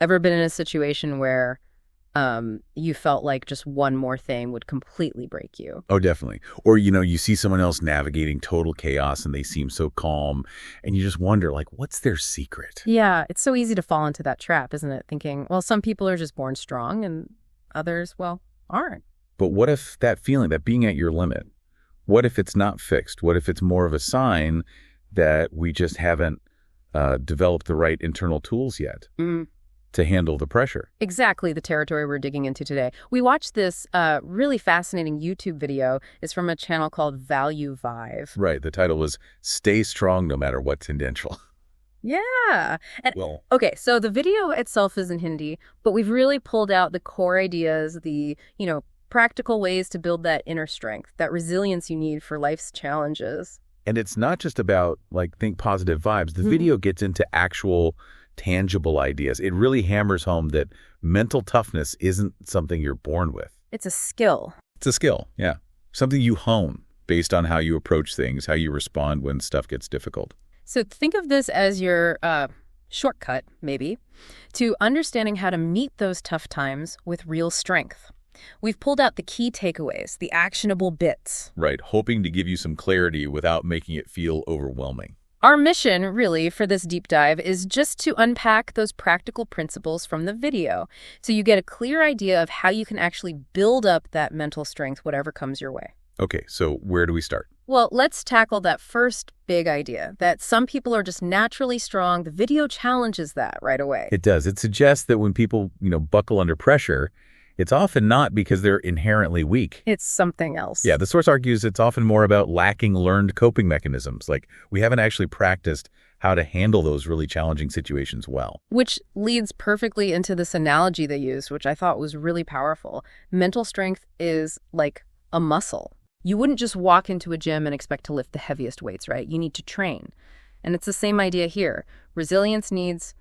Ever been in a situation where you felt like just one more thing would completely break you? Oh, definitely. Or, you see someone else navigating total chaos and they seem so calm and you just wonder, like, what's their secret? Yeah, it's so easy to fall into that trap, isn't it? Thinking, well, some people are just born strong and others, well, aren't. But what if that feeling, that being at your limit, what if it's not fixed? What if it's more of a sign that we just haven't developed the right internal tools yet to handle the pressure? Exactly the territory we're digging into today. We watched this really fascinating YouTube video. It's from a channel called Value Vive. Right. The title was Stay Strong No Matter What Tangential. Yeah. And, Well, okay, so the video itself is in Hindi, but we've really pulled out the core ideas, the, practical ways to build that inner strength, that resilience you need for life's challenges. and it's not just about, like, think positive vibes. The video gets into actual tangible ideas. It really hammers home that mental toughness isn't something you're born with. It's a skill. It's a skill, yeah. Something you hone based on how you approach things, how you respond when stuff gets difficult. So think of this as your shortcut, maybe, to understanding how to meet those tough times with real strength. We've pulled out the key takeaways, the actionable bits. Right, hoping to give you some clarity without making it feel overwhelming. Our mission, really, for this deep dive is just to unpack those practical principles from the video so you get a clear idea of how you can actually build up that mental strength, whatever comes your way. Okay, so where do we start? Well, let's tackle that first big idea, that some people are just naturally strong. The video challenges that right away. It does. It suggests that when people, buckle under pressure, it's often not because they're inherently weak. It's something else. Yeah, the source argues it's often more about lacking learned coping mechanisms. Like, we haven't actually practiced how to handle those really challenging situations well. Which leads perfectly into this analogy they used, which I thought was really powerful. Mental strength is like a muscle. You wouldn't just walk into a gym and expect to lift the heaviest weights, right? You need to train. And it's the same idea here. Resilience needs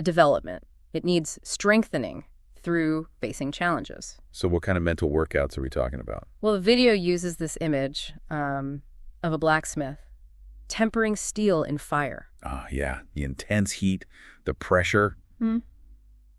development. It needs strengthening through facing challenges. So what kind of mental workouts are we talking about? Well, the video uses this image of a blacksmith tempering steel in fire. Ah, yeah. The intense heat, the pressure.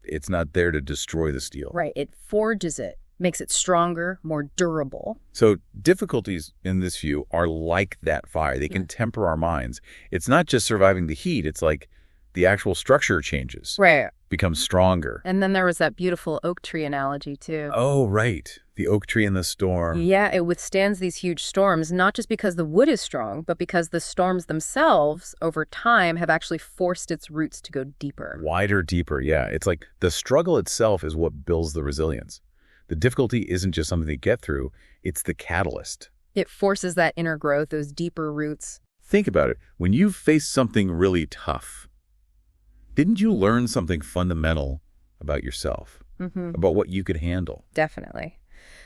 It's not there to destroy the steel. Right. It forges it, makes it stronger, more durable. So difficulties in this view are like that fire. They can temper our minds. It's not just surviving the heat. It's like the actual structure changes. Right. Becomes stronger. And then there was that beautiful oak tree analogy, too. Oh, right. The oak tree in the storm. Yeah, it withstands these huge storms, not just because the wood is strong, but because the storms themselves, over time, have actually forced its roots to go deeper. Wider, deeper, yeah. It's like the struggle itself is what builds the resilience. The difficulty isn't just something to get through, it's the catalyst. It forces that inner growth, those deeper roots. Think about it. When you face something really tough, didn't you learn something fundamental about yourself, about what you could handle? Definitely.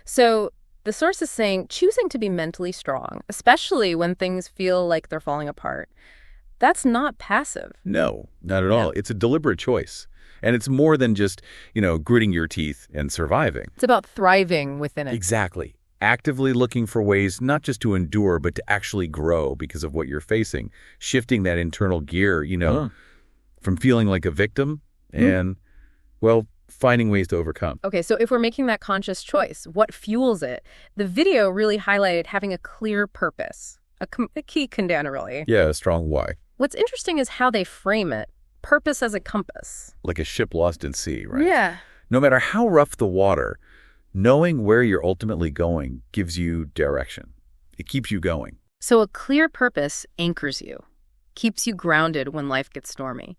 So the source is saying choosing to be mentally strong, especially when things feel like they're falling apart, that's not passive. No, not at all. It's a deliberate choice. And it's more than just, gritting your teeth and surviving. It's about thriving within it. Exactly. Actively looking for ways not just to endure, but to actually grow because of what you're facing. Shifting that internal gear, from feeling like a victim and, finding ways to overcome. Okay, so if we're making that conscious choice, what fuels it? The video really highlighted having a clear purpose, a key kandana, really. Yeah, a strong why. What's interesting is how they frame it. Purpose as a compass. Like a ship lost at sea, right? Yeah. No matter how rough the water, knowing where you're ultimately going gives you direction. It keeps you going. So a clear purpose anchors you, keeps you grounded when life gets stormy.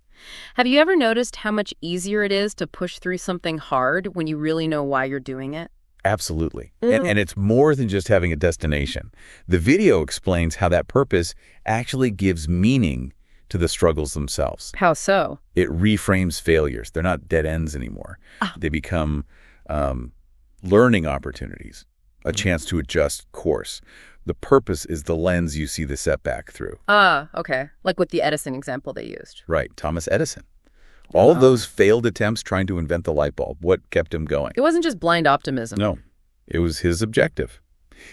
Have you ever noticed how much easier it is to push through something hard when you really know why you're doing it? Absolutely. And it's more than just having a destination. The video explains how that purpose actually gives meaning to the struggles themselves. How so? It reframes failures. They're not dead ends anymore. They become learning opportunities, a chance to adjust course. The purpose is the lens you see the setback through. Okay. Like with the Edison example they used. Right. Thomas Edison. All of those failed attempts trying to invent the light bulb, what kept him going? It wasn't just blind optimism. No. It was his objective.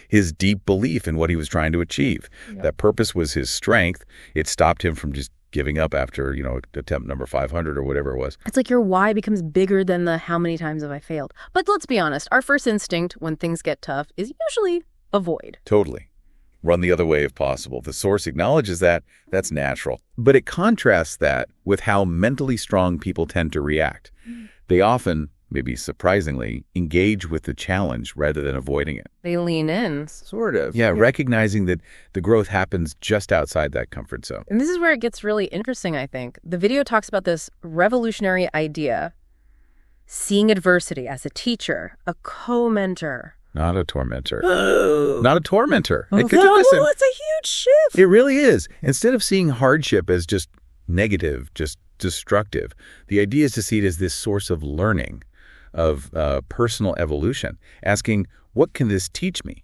His deep belief in what he was trying to achieve. That purpose was his strength. It stopped him from just giving up after, attempt number 500 or whatever it was. It's like your why becomes bigger than the how many times have I failed. But let's be honest, our first instinct when things get tough is usually avoid. Totally. Run the other way if possible. The source acknowledges that. That's natural. But it contrasts that with how mentally strong people tend to react. They often, maybe surprisingly, engage with the challenge rather than avoiding it. They lean in. Sort of. Yeah, recognizing that the growth happens just outside that comfort zone. And this is where it gets really interesting, I think. The video talks about this revolutionary idea, seeing adversity as a teacher, a co-mentor. Not a tormentor. Not a tormentor. It's a huge shift. It really is. Instead of seeing hardship as just negative, just destructive, the idea is to see it as this source of learning, of personal evolution, asking, what can this teach me?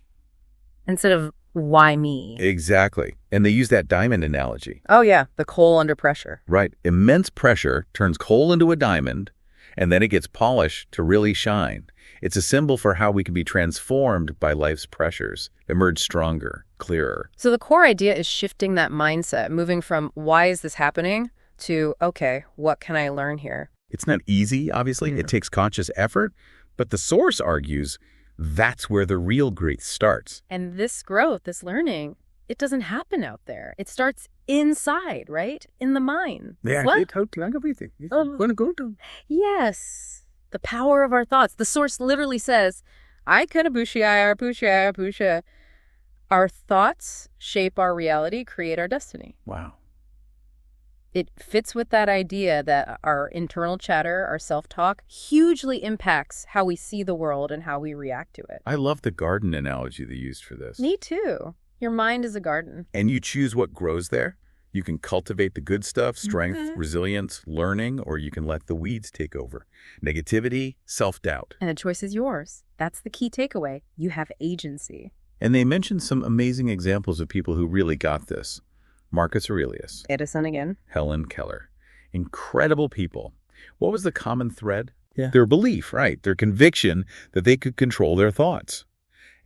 Instead of, why me? Exactly. And they use that diamond analogy. Oh, yeah, the coal under pressure. Right. Immense pressure turns coal into a diamond, and then it gets polished to really shine. It's a symbol for how we can be transformed by life's pressures, emerge stronger, clearer. So the core idea is shifting that mindset, moving from, why is this happening, to, okay, what can I learn here? It's not easy, obviously. It takes conscious effort. But the source argues that's where the real growth starts. And this growth, this learning, it doesn't happen out there. It starts inside, right? In the mind. Yeah, what? Yes. The power of our thoughts. The source literally says, our thoughts shape our reality, create our destiny. Wow. It fits with that idea that our internal chatter, our self-talk, hugely impacts how we see the world and how we react to it. I love the garden analogy they used for this. Me too. Your mind is a garden. And you choose what grows there. You can cultivate the good stuff, strength, resilience, learning, or you can let the weeds take over. Negativity, self-doubt. And the choice is yours. That's the key takeaway. You have agency. And they mentioned some amazing examples of people who really got this. Marcus Aurelius. Edison again. Helen Keller. Incredible people. What was the common thread? Yeah. Their belief, right? Their conviction that they could control their thoughts.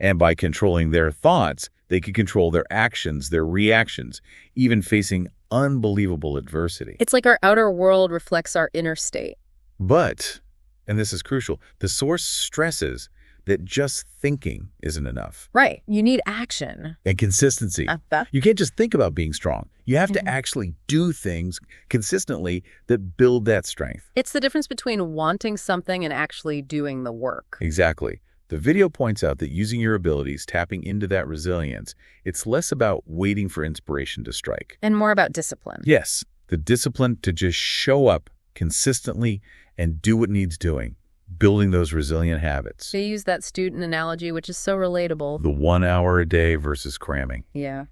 And by controlling their thoughts, they could control their actions, their reactions, even facing unbelievable adversity. It's like our outer world reflects our inner state. But, and this is crucial, the source stresses that just thinking isn't enough. Right. You need action. And consistency. You can't just think about being strong. You have to actually do things consistently that build that strength. It's the difference between wanting something and actually doing the work. Exactly. The video points out that using your abilities, tapping into that resilience, it's less about waiting for inspiration to strike. And more about discipline. Yes, the discipline to just show up consistently and do what needs doing, building those resilient habits. They use that student analogy, which is so relatable. The 1 hour a day versus cramming. Yeah.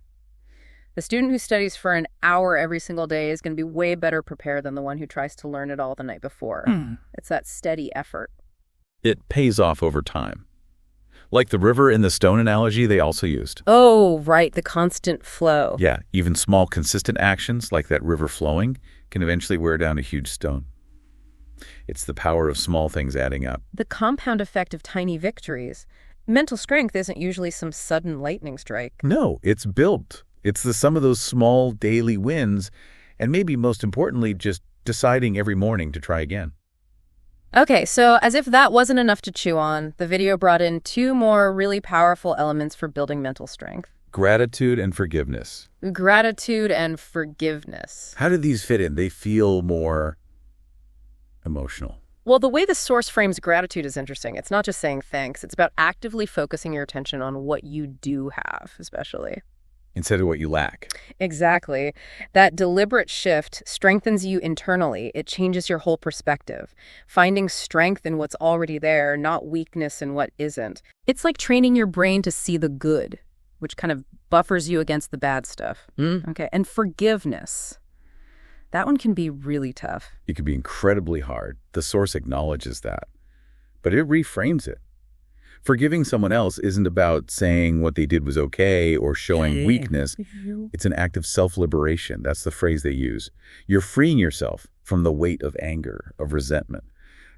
The student who studies for an hour every single day is going to be way better prepared than the one who tries to learn it all the night before. It's that steady effort. It pays off over time. Like the river in the stone analogy they also used. Oh, right, the constant flow. Yeah, even small consistent actions like that river flowing can eventually wear down a huge stone. It's the power of small things adding up. The compound effect of tiny victories. Mental strength isn't usually some sudden lightning strike. No, it's built. It's the sum of those small daily wins, and maybe most importantly, just deciding every morning to try again. Okay, so as if that wasn't enough to chew on, the video brought in 2 more really powerful elements for building mental strength. Gratitude and forgiveness. Gratitude and forgiveness. How do these fit in? They feel more emotional. Well, the way the source frames gratitude is interesting. It's not just saying thanks. It's about actively focusing your attention on what you do have, especially. Instead of what you lack. Exactly. That deliberate shift strengthens you internally. It changes your whole perspective. Finding strength in what's already there, not weakness in what isn't. It's like training your brain to see the good, which kind of buffers you against the bad stuff. Okay. And forgiveness. That one can be really tough. It can be incredibly hard. The source acknowledges that. But it reframes it. Forgiving someone else isn't about saying what they did was okay or showing weakness. It's an act of self-liberation. That's the phrase they use. You're freeing yourself from the weight of anger, of resentment,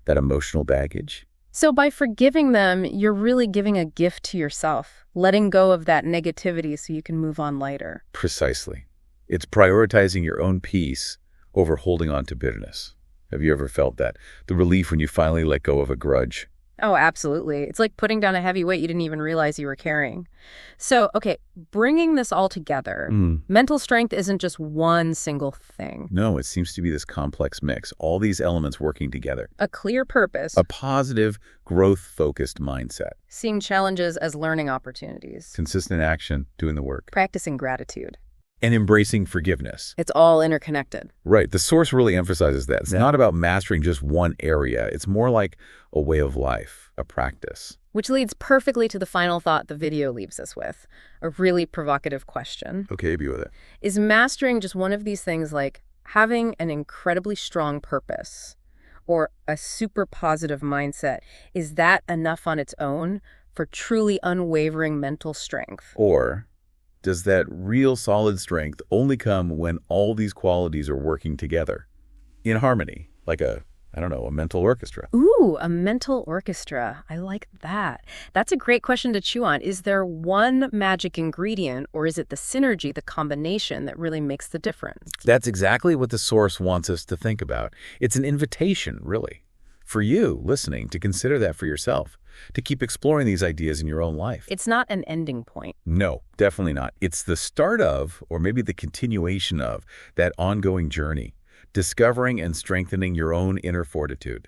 that emotional baggage. So by forgiving them, you're really giving a gift to yourself, letting go of that negativity so you can move on lighter. Precisely. It's prioritizing your own peace over holding on to bitterness. Have you ever felt that? The relief when you finally let go of a grudge. Oh, absolutely. It's like putting down a heavy weight you didn't even realize you were carrying. So, okay, bringing this all together, mental strength isn't just one single thing. No, it seems to be this complex mix, all these elements working together. A clear purpose. A positive, growth-focused mindset. Seeing challenges as learning opportunities. Consistent action, doing the work. Practicing gratitude. And embracing forgiveness. It's all interconnected. Right. The source really emphasizes that. It's not about mastering just one area. It's more like a way of life, a practice. Which leads perfectly to the final thought the video leaves us with. A really provocative question. Okay, be with it. Is mastering just one of these things like having an incredibly strong purpose or a super positive mindset? Is that enough on its own for truly unwavering mental strength? Or does that real solid strength only come when all these qualities are working together in harmony, like a mental orchestra? Ooh, a mental orchestra. I like that. That's a great question to chew on. Is there one magic ingredient, or is it the synergy, the combination that really makes the difference? That's exactly what the source wants us to think about. It's an invitation, really, for you listening to consider that for yourself, to keep exploring these ideas in your own life. It's not an ending point. No, definitely not. It's the start of, or maybe the continuation of, that ongoing journey, discovering and strengthening your own inner fortitude.